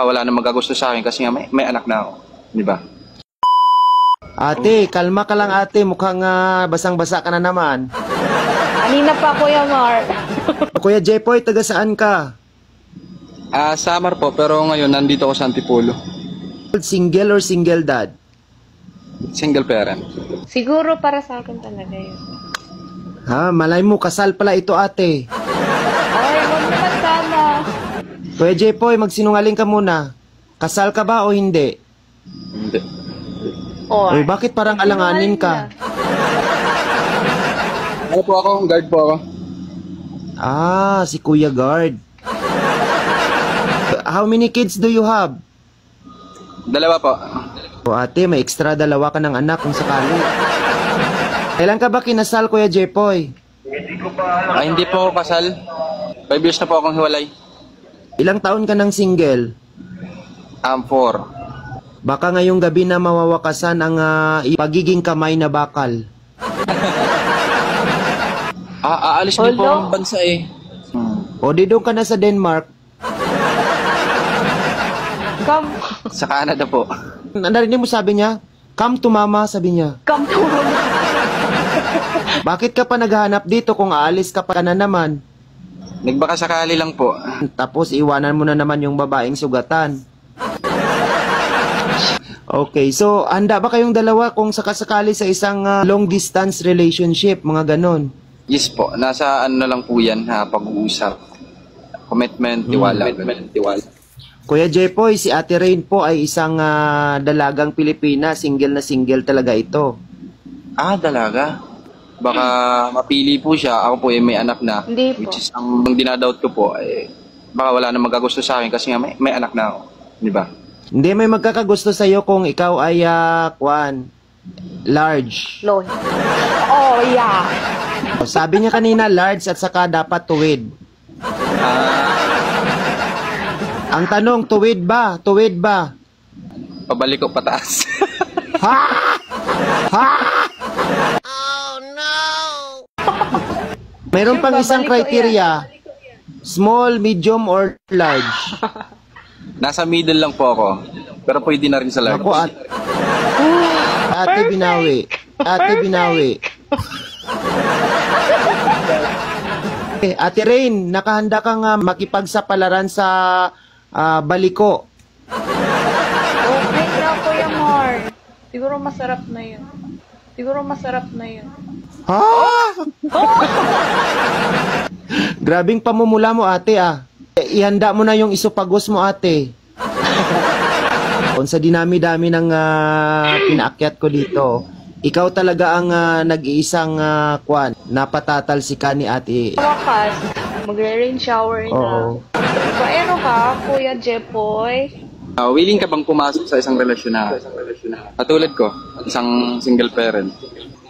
Wala na magagusto sa akin kasi nga may anak na ako. Di ba? Ate, kalma ka lang ate. Mukhang basang-basa ka na naman. Kanina pa, Kuya Mar. Kuya Jepoy, taga saan ka? Samar po, pero ngayon nandito ako sa Antipolo. Single or single dad? Single parent. Siguro para sa akin talaga yun. Ha, malay mo, kasal pala ito ate. Ay, huwag naman sana. Kuya Jepoy, magsinungaling ka muna. Kasal ka ba o hindi? Hindi. Uy, bakit parang alanganin ka? Ano po ako? Guard po ako. Si Kuya Guard. How many kids do you have? 2 po. O ate, may extra 2 ka ng anak kung sakali. Kailan ka ba kinasal, Kuya Jepoy? Hindi po ako kasal. 5 years na po akong hiwalay. Ilang taon ka ng single? 4. Baka ngayong gabi na mawawakasan ang pagiging kamay na bakal. Aalis din po ang bansa eh. O di doon ka na sa Denmark. Come. Sa Canada po. Narinig mo sabi niya? Come to mama, sabi niya. Come to mama. Bakit ka pa naghahanap dito kung aalis ka pa na naman? Nagbaka sakali lang po. Tapos iwanan mo na naman yung babaeng sugatan. Okay, so handa ba kayong dalawa kung sakasakali sa isang long distance relationship, mga ganon? Yes po. Nasa ano na lang po yan, pag-uusap. Commitment, tiwala. Tiwala. Kuya Jepoy, si Ate Rain po ay isang dalagang Pilipina. Single na single talaga ito. Dalaga? Baka mapili po siya. Ako po may anak na. Hindi po. Which is, ang dinadoubt ko po, baka wala na magagusto sa akin kasi nga may anak na ako. Di ba? Hindi, may magkakagusto sa'yo kung ikaw ay, large. Loan. Oh, yeah. Sabi niya kanina, large at saka dapat tuwid. Ang tanong, tuwid ba? Tuwid ba? Pabalik ko pataas. Ha? Ha? Meron pang isang criteria. Small, medium, or large. Nasa middle lang po ako. Pero pwede na rin sa large. Ako Ate Binawi. Ate Binawi. Ate Rain, nakahanda kang makipagsapalaran sa baliko. Okay na, Kuya Mar. Siguro masarap na yun. Siguro masarap na yun. Ha? Grabing pamumula mo ate Ihanda mo na yung isopagos mo ate. Kung sa dinami-dami ng pinaakyat ko dito, ikaw talaga ang nag-iisang napatatal si ka ni ate. Wakas, magre-rain shower na. Oo. Paano ka, Kuya Jepoy? Willing ka bang pumasok sa isang relasyon na katulad ko, isang single parent?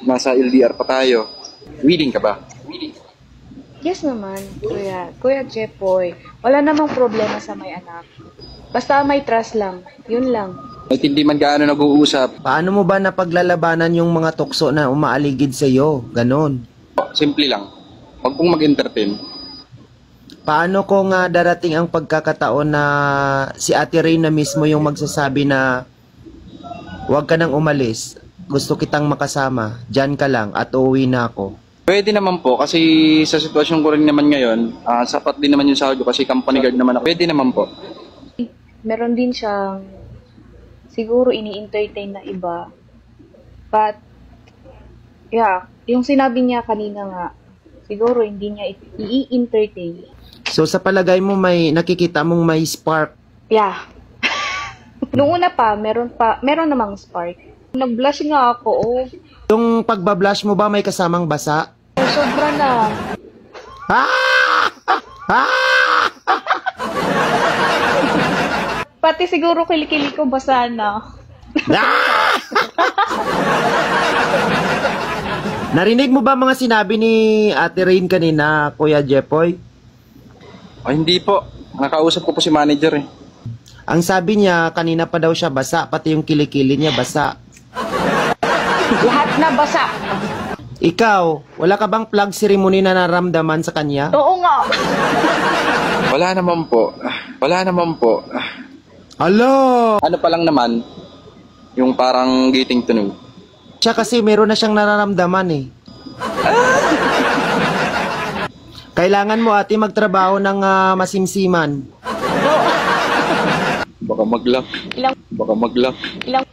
Nasa LDR pa tayo. Willing ka ba? Yes naman, Kuya Jepoy. Wala namang problema sa may anak. Basta may trust lang. Yun lang. At hindi man gaano nag-uusap. Paano mo ba napaglalabanan yung mga tukso na umaaligid sa iyo? Ganon. Simple lang. Huwag pong mag-entertain. Paano kung darating ang pagkakataon na si Ate Rain na mismo yung magsasabi na huwag ka nang umalis, gusto kitang makasama, dyan ka lang at uuwi na ako? Pwede naman po kasi sa sitwasyon ko rin naman ngayon, sapat din naman yung sahod ko kasi company guard naman ako. Pwede naman po. Meron din siyang siguro ini-entertain na iba. But, yeah, yung sinabi niya kanina nga, siguro hindi niya i-entertain. So sa palagay mo may nakikita mong may spark? Yeah. Noong una pa, meron namang spark. Nag-blush nga ako, Yung pagbablush mo ba may kasamang basa? Sobra na. Pati siguro kilikili ko basa na. Narinig mo ba mga sinabi ni Ate Rain kanina, Kuya Jepoy? Hindi po. Nakausap ko po si manager eh. Ang sabi niya, kanina pa daw siya basa, pati yung kilikili niya basa. Lahat na basa. Ikaw, wala ka bang plug ceremony na naramdaman sa kanya? Oo nga. Wala naman po. Wala naman po. Alo! Ano pa lang naman, yung parang getting to know. Siya kasi meron na siyang nararamdaman eh. Kailangan mo ate magtrabaho ng masimsiman. Baka mag-lock. Ilang, Baka mag-lock. ilang,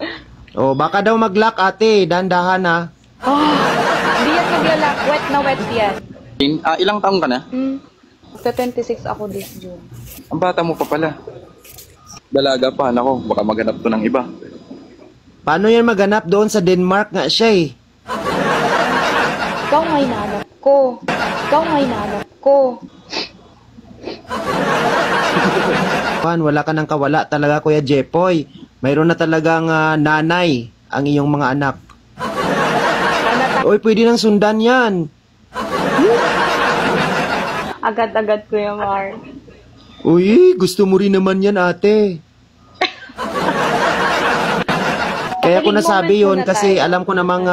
O baka daw mag-lock ate, dandahan ha. hindi yan maglalak. Wet na wet yan. Ilang taong ka na? Sa 26 ako this June. Ang bata mo pa pala. Dalaga pa, nako, baka maghanap to ng iba. Paano yan maganap doon sa Denmark nga siya eh? Ikaw may nanap ko. Ikaw may nanap ko. Wala ka nang kawala talaga Kuya Jepoy. Mayroon na talagang nanay ang iyong mga anak. Oy, pwede nang sundan yan. Agad-agad Kuya Mar. Uy, gusto mo rin naman yan ate. Kaya ko nasabi Moment yon muna kasi tayo. alam ko namang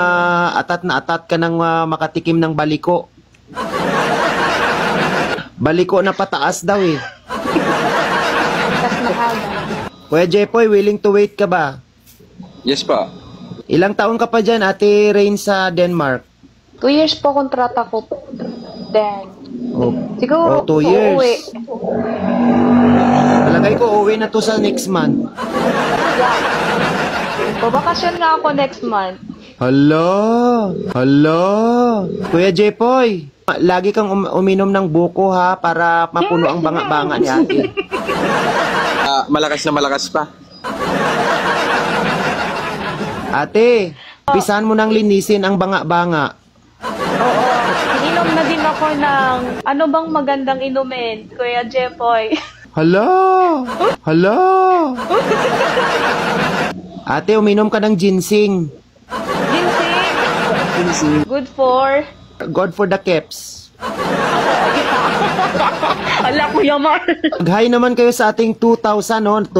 atat na atat ka ng makatikim ng baliko. Baliko na pataas daw eh. Tas mahaba. Kuya Jepoy, willing to wait ka ba? Yes pa. Ilang taon ka pa dyan, Ate Rain sa Denmark? 2 years po kontrata ko. Then, Oh, siguro, 2 years. uuwi. Palagay ko, uwi na to sa next month. Babakasyon nga ako next month. Hala! Kuya Jepoy, lagi kang uminom ng buko ha, para mapuno ang banga-banga ni ate. Malakas na malakas pa. Ate, pisahan mo nang linisin ang banga-banga. Oo. Inom na din ako ng ano bang magandang inumin, Kuya Jepoy. Hala! Ate, uminom ka ng ginseng. Ginseng. Good for... God for the keps. Ala, Kuya Mar. Mag-hi naman kayo sa ating 2,000, no? 2,000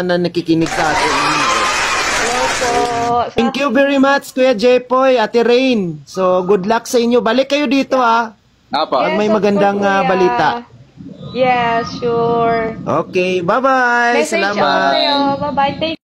na nakikinig sa atin. Hello po. Thank you very much, Kuya Jepoy, Ate Rain. So, good luck sa inyo. Balik kayo dito, ha? Apa. Pag may Yes, of magandang course, Kuya. balita. Yes, sure. Okay, bye-bye. Message ako Salamat. kayo. Bye-bye. Thank